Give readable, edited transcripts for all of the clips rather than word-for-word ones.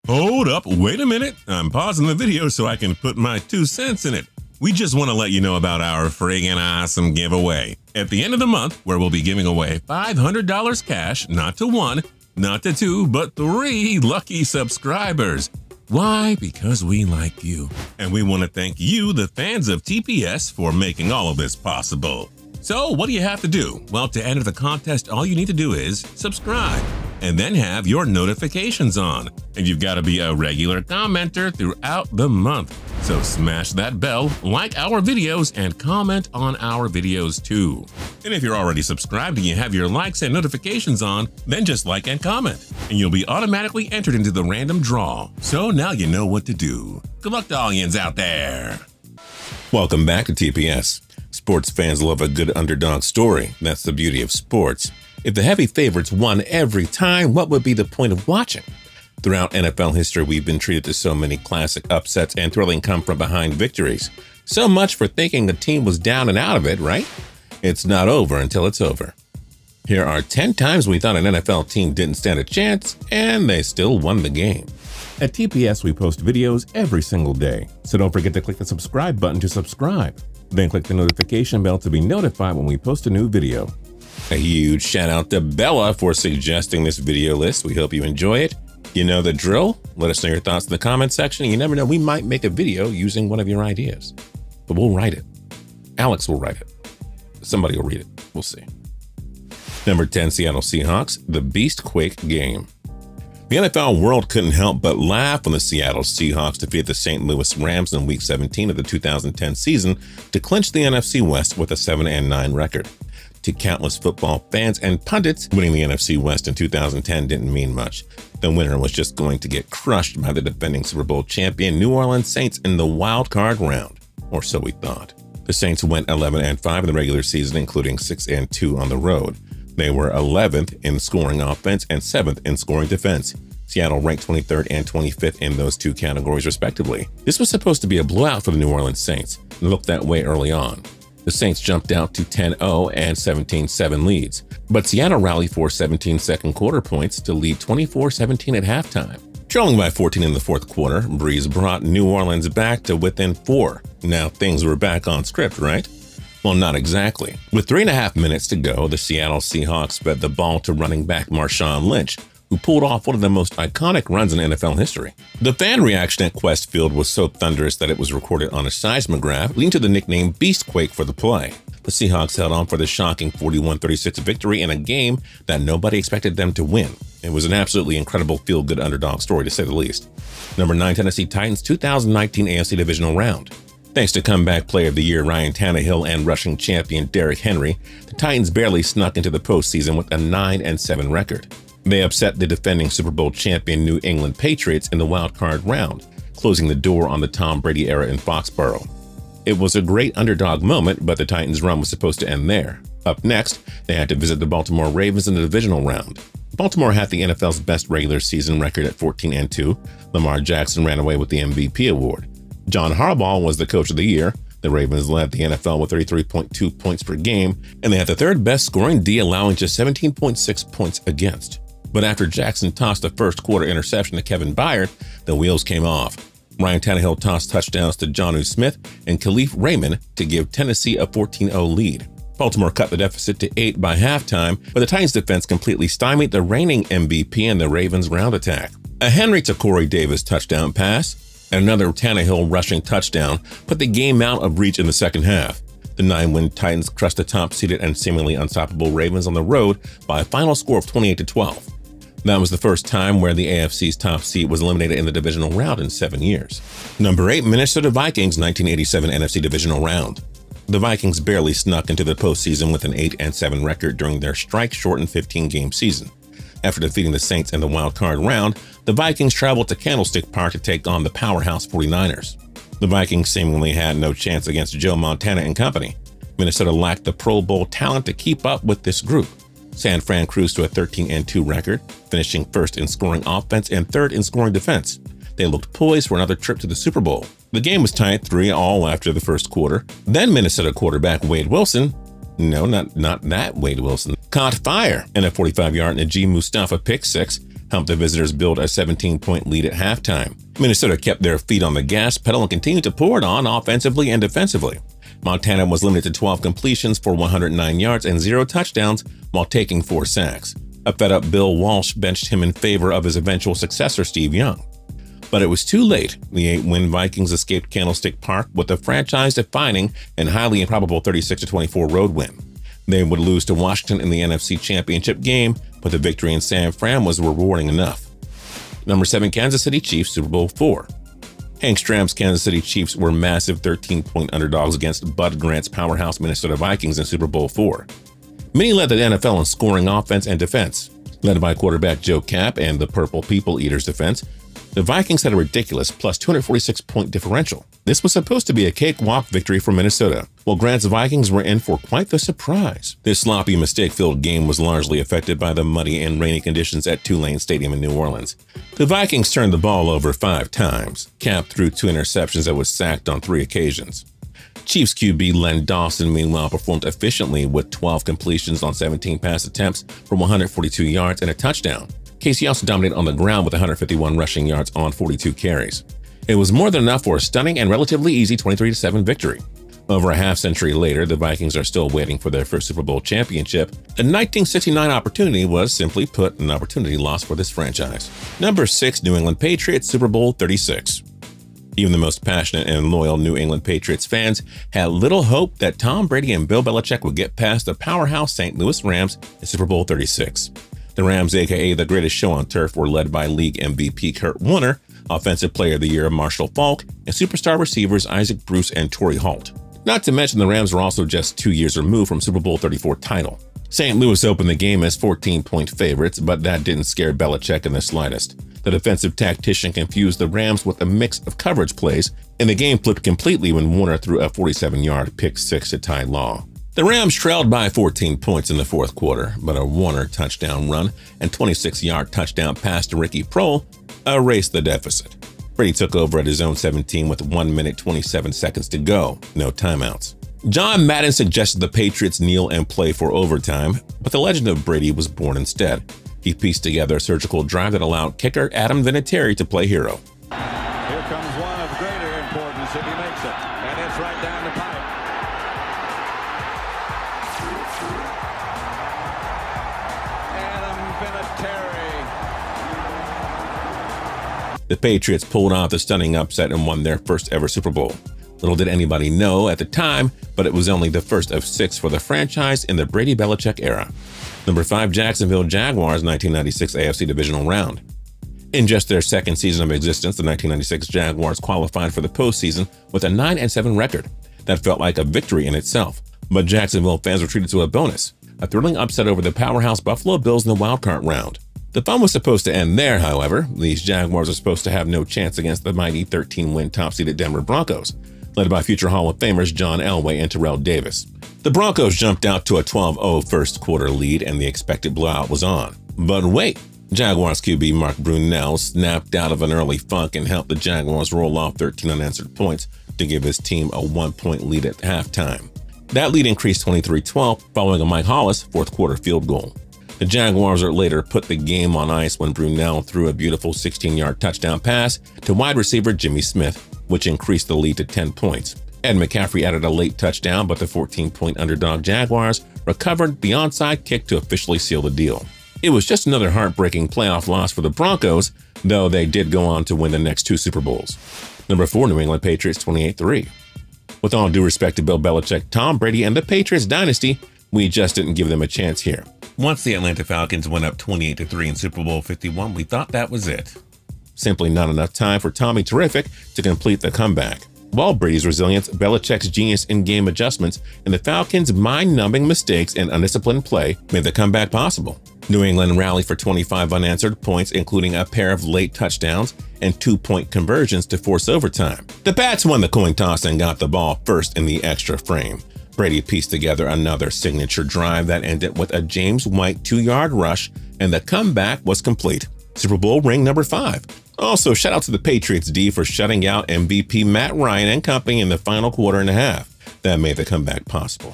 Hold up, wait a minute. I'm pausing the video so I can put my 2 cents in it. We just want to let you know about our friggin' awesome giveaway at the end of the month, where we'll be giving away $500 cash, not to 1, not to 2, but 3 lucky subscribers. Why? Because we like you. And we want to thank you, the fans of TPS, for making all of this possible. So what do you have to do? Well, to enter the contest, all you need to do is subscribe and then have your notifications on. And you've got to be a regular commenter throughout the month. So smash that bell, like our videos, and comment on our videos too. And if you're already subscribed and you have your likes and notifications on, then just like and comment, and you'll be automatically entered into the random draw. So now you know what to do. Good luck to all yins out there. Welcome back to TPS. Sports fans love a good underdog story. That's the beauty of sports. If the heavy favorites won every time, what would be the point of watching? Throughout NFL history, we've been treated to so many classic upsets and thrilling come-from-behind victories. So much for thinking the team was down and out of it, right? It's not over until it's over. Here are 10 times we thought an NFL team didn't stand a chance, and they still won the game. At TPS, we post videos every single day, so don't forget to click the subscribe button to subscribe. Then click the notification bell to be notified when we post a new video. A huge shout out to Bella for suggesting this video list. We hope you enjoy it. You know the drill. Let us know your thoughts in the comment section. You never know, we might make a video using one of your ideas. But we'll write it. Alex will write it. Somebody will read it. We'll see. Number 10, Seattle Seahawks, the Beast Quake game. The NFL world couldn't help but laugh when the Seattle Seahawks defeated the St. Louis Rams in Week 17 of the 2010 season to clinch the NFC West with a 7-9 record. To countless football fans and pundits, winning the NFC West in 2010 didn't mean much. The winner was just going to get crushed by the defending Super Bowl champion New Orleans Saints in the wild card round, or so we thought. The Saints went 11-5 in the regular season, including 6-2 on the road. They were 11th in scoring offense and 7th in scoring defense. Seattle ranked 23rd and 25th in those two categories, respectively. This was supposed to be a blowout for the New Orleans Saints, and it looked that way early on. The Saints jumped out to 10-0 and 17-7 leads, but Seattle rallied for 17 second quarter points to lead 24-17 at halftime. Trailing by 14 in the fourth quarter, Breeze brought New Orleans back to within 4. Now things were back on script, right? Well, not exactly. With 3.5 minutes to go, the Seattle Seahawks fed the ball to running back Marshawn Lynch, who pulled off one of the most iconic runs in NFL history. The fan reaction at Quest Field was so thunderous that it was recorded on a seismograph, leading to the nickname Beast Quake for the play. The Seahawks held on for the shocking 41-36 victory in a game that nobody expected them to win. It was an absolutely incredible feel-good underdog story, to say the least. Number 9, Tennessee Titans 2019 AFC Divisional Round. Thanks to comeback player of the year Ryan Tannehill and rushing champion Derrick Henry, the Titans barely snuck into the postseason with a 9-7 record. They upset the defending Super Bowl champion New England Patriots in the wild card round, closing the door on the Tom Brady era in Foxborough. It was a great underdog moment, but the Titans' run was supposed to end there. Up next, they had to visit the Baltimore Ravens in the divisional round. Baltimore had the NFL's best regular season record at 14-2. Lamar Jackson ran away with the MVP award. John Harbaugh was the coach of the year. The Ravens led the NFL with 33.2 points per game, and they had the third best scoring D, allowing just 17.6 points against. But after Jackson tossed a first quarter interception to Kevin Byard, the wheels came off. Ryan Tannehill tossed touchdowns to Jonnu Smith and Khalif Raymond to give Tennessee a 14-0 lead. Baltimore cut the deficit to 8 by halftime, but the Titans defense completely stymied the reigning MVP and the Ravens' round attack. A Henry to Corey Davis touchdown pass and another Tannehill rushing touchdown put the game out of reach in the second half. The 9-win Titans crushed the top-seeded and seemingly unstoppable Ravens on the road by a final score of 28-12. That was the first time where the AFC's top seed was eliminated in the divisional round in 7 years. Number 8, Minnesota Vikings 1987 NFC Divisional Round. The Vikings barely snuck into the postseason with an 8-7 record during their strike-shortened 15-game season. After defeating the Saints in the wild-card round, the Vikings traveled to Candlestick Park to take on the powerhouse 49ers. The Vikings seemingly had no chance against Joe Montana and company. Minnesota lacked the Pro Bowl talent to keep up with this group. San Fran cruised to a 13-2 record, finishing first in scoring offense and third in scoring defense. They looked poised for another trip to the Super Bowl. The game was tied 3-all after the first quarter. Then Minnesota quarterback Wade Wilson, no, not that Wade Wilson, caught fire in a 45-yard Najee Mustafa pick six helped the visitors build a 17-point lead at halftime. Minnesota kept their feet on the gas pedal and continued to pour it on offensively and defensively. Montana was limited to 12 completions for 109 yards and 0 touchdowns while taking 4 sacks. A fed-up Bill Walsh benched him in favor of his eventual successor, Steve Young. But it was too late. The 8-win Vikings escaped Candlestick Park with a franchise-defining and highly improbable 36-24 road win. They would lose to Washington in the NFC Championship game, but the victory in San Fran was rewarding enough. Number 7 Kansas City Chiefs, Super Bowl IV. Hank Stram's Kansas City Chiefs were massive 13-point underdogs against Bud Grant's powerhouse Minnesota Vikings in Super Bowl IV. Many led the NFL in scoring offense and defense. Led by quarterback Joe Kapp and the Purple People Eaters defense, the Vikings had a ridiculous plus 246-point differential. This was supposed to be a cakewalk victory for Minnesota, while Grant's Vikings were in for quite the surprise. This sloppy, mistake-filled game was largely affected by the muddy and rainy conditions at Tulane Stadium in New Orleans. The Vikings turned the ball over 5 times. Kapp threw 2 interceptions and was sacked on 3 occasions. Chiefs QB Len Dawson, meanwhile, performed efficiently with 12 completions on 17 pass attempts for 142 yards and a touchdown. Casey also dominated on the ground with 151 rushing yards on 42 carries. It was more than enough for a stunning and relatively easy 23-7 victory. Over a half-century later, the Vikings are still waiting for their first Super Bowl championship. The 1969 opportunity was, simply put, an opportunity lost for this franchise. Number 6 New England Patriots, Super Bowl 36. Even the most passionate and loyal New England Patriots fans had little hope that Tom Brady and Bill Belichick would get past the powerhouse St. Louis Rams in Super Bowl 36. The Rams, aka the greatest show on turf, were led by league MVP Kurt Warner, Offensive Player of the Year Marshall Faulk, and superstar receivers Isaac Bruce and Torrey Holt. Not to mention the Rams were also just 2 years removed from Super Bowl 34 title. St. Louis opened the game as 14-point favorites, but that didn't scare Belichick in the slightest. The defensive tactician confused the Rams with a mix of coverage plays, and the game flipped completely when Warner threw a 47-yard pick-six to Ty Law. The Rams trailed by 14 points in the fourth quarter, but a Warner touchdown run and 26-yard touchdown pass to Ricky Proehl erased the deficit. Brady took over at his own 17 with 1 minute 27 seconds to go, no timeouts. John Madden suggested the Patriots kneel and play for overtime, but the legend of Brady was born instead. He pieced together a surgical drive that allowed kicker Adam Vinatieri to play hero. Here comes one of greater importance if he makes it, and it's right down the pipe. The Patriots pulled off the stunning upset and won their first ever Super Bowl. Little did anybody know at the time, but it was only the first of 6 for the franchise in the Brady-Belichick era. Number 5 Jacksonville Jaguars 1996 AFC Divisional Round. In just their second season of existence, the 1996 Jaguars qualified for the postseason with a 9-7 record. That felt like a victory in itself, but Jacksonville fans were treated to a bonus, a thrilling upset over the powerhouse Buffalo Bills in the wildcard round. The fun was supposed to end there, however. These Jaguars are supposed to have no chance against the mighty 13-win top-seeded Denver Broncos, led by future Hall of Famers John Elway and Terrell Davis. The Broncos jumped out to a 12-0 first-quarter lead, and the expected blowout was on. But wait, Jaguars QB Mark Brunell snapped out of an early funk and helped the Jaguars roll off 13 unanswered points to give his team a 1-point lead at halftime. That lead increased 23-12 following a Mike Hollis fourth-quarter field goal. The Jaguars later put the game on ice when Brunell threw a beautiful 16-yard touchdown pass to wide receiver Jimmy Smith, which increased the lead to 10 points. Ed McCaffrey added a late touchdown, but the 14-point underdog Jaguars recovered the onside kick to officially seal the deal. It was just another heartbreaking playoff loss for the Broncos, though they did go on to win the next 2 Super Bowls. Number 4 New England Patriots 28-3. With all due respect to Bill Belichick, Tom Brady, and the Patriots dynasty, we just didn't give them a chance here. Once the Atlanta Falcons went up 28-3 in Super Bowl 51, we thought that was it. Simply not enough time for Tommy Terrific to complete the comeback. While Brady's resilience, Belichick's genius in-game adjustments, and the Falcons' mind-numbing mistakes and undisciplined play made the comeback possible. New England rallied for 25 unanswered points, including a pair of late touchdowns and 2-point conversions to force overtime. The Pats won the coin toss and got the ball first in the extra frame. Brady pieced together another signature drive that ended with a James White 2-yard rush, and the comeback was complete. Super Bowl ring number 5. Also, shout out to the Patriots D for shutting out MVP Matt Ryan and company in the final quarter and a half. That made the comeback possible.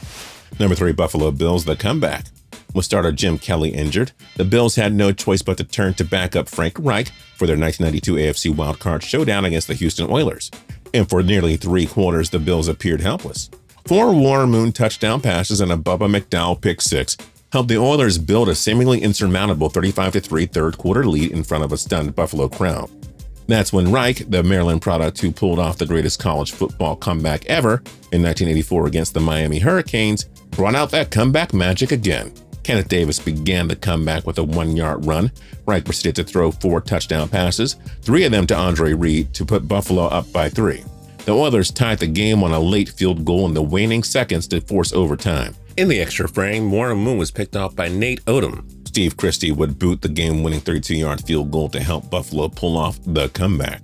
Number 3 Buffalo Bills, the comeback. With starter Jim Kelly injured, the Bills had no choice but to turn to backup Frank Reich for their 1992 AFC wildcard showdown against the Houston Oilers. And for nearly 3 quarters, the Bills appeared helpless. 4 Warren Moon touchdown passes and a Bubba McDowell pick six helped the Oilers build a seemingly insurmountable 35-3 third-quarter lead in front of a stunned Buffalo crowd. That's when Reich, the Maryland product who pulled off the greatest college football comeback ever in 1984 against the Miami Hurricanes, brought out that comeback magic again. Kenneth Davis began the comeback with a 1-yard run. Reich proceeded to throw 4 touchdown passes, 3 of them to Andre Reed to put Buffalo up by 3. The Oilers tied the game on a late field goal in the waning seconds to force overtime. In the extra frame, Warren Moon was picked off by Nate Odom. Steve Christie would boot the game-winning 32-yard field goal to help Buffalo pull off the comeback.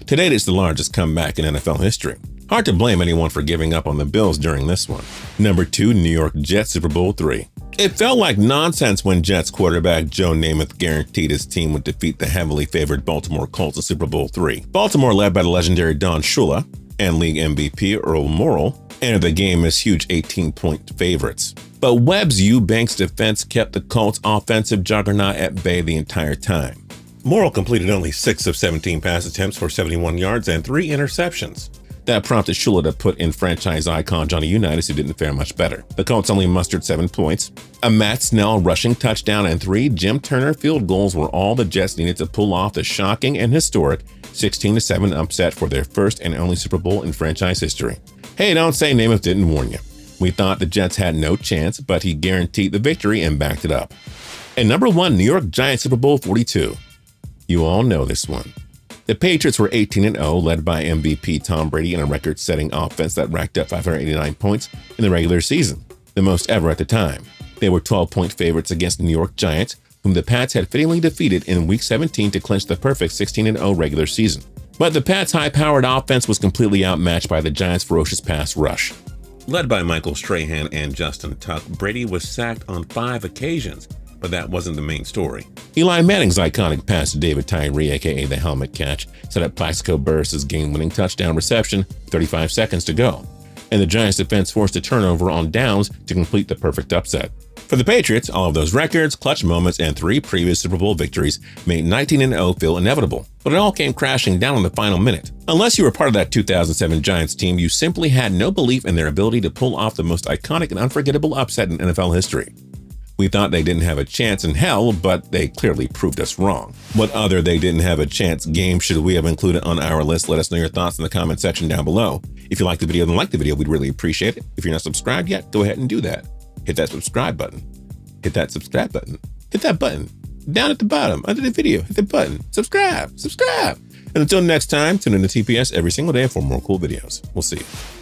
To date, it's the largest comeback in NFL history. Hard to blame anyone for giving up on the Bills during this one. Number 2, New York Jets Super Bowl III. It felt like nonsense when Jets quarterback Joe Namath guaranteed his team would defeat the heavily favored Baltimore Colts in Super Bowl III. Baltimore, led by the legendary Don Shula and league MVP Earl Morrall, entered the game as huge 18-point favorites. But Webb's Eubanks defense kept the Colts' offensive juggernaut at bay the entire time. Morrall completed only 6 of 17 pass attempts for 71 yards and 3 interceptions. That prompted Shula to put in franchise icon Johnny Unitas, who didn't fare much better. The Colts only mustered 7 points. A Matt Snell rushing touchdown and 3 Jim Turner field goals were all the Jets needed to pull off the shocking and historic 16-7 upset for their first and only Super Bowl in franchise history. Hey, don't say Namath didn't warn you. We thought the Jets had no chance, but he guaranteed the victory and backed it up. And number 1, New York Giants Super Bowl 42. You all know this one. The Patriots were 18-0, led by MVP Tom Brady in a record-setting offense that racked up 589 points in the regular season, the most ever at the time. They were 12-point favorites against the New York Giants, whom the Pats had fittingly defeated in Week 17 to clinch the perfect 16-0 regular season. But the Pats' high-powered offense was completely outmatched by the Giants' ferocious pass rush. Led by Michael Strahan and Justin Tuck, Brady was sacked on 5 occasions, but that wasn't the main story. Eli Manning's iconic pass to David Tyree, aka the helmet catch, set up Plaxico Burress' game-winning touchdown reception 35 seconds to go, and the Giants' defense forced a turnover on downs to complete the perfect upset. For the Patriots, all of those records, clutch moments, and 3 previous Super Bowl victories made 19-0 feel inevitable, but it all came crashing down in the final minute. Unless you were part of that 2007 Giants team, you simply had no belief in their ability to pull off the most iconic and unforgettable upset in NFL history. We thought they didn't have a chance in hell, but they clearly proved us wrong. What other they didn't have a chance games should we have included on our list? Let us know your thoughts in the comment section down below. If you liked the video, then like the video. We'd really appreciate it. If you're not subscribed yet, go ahead and do that. Hit that subscribe button. Hit that subscribe button. Hit that button. Down at the bottom, under the video, hit the button. Subscribe. And until next time, tune in to TPS every single day for more cool videos. We'll see you.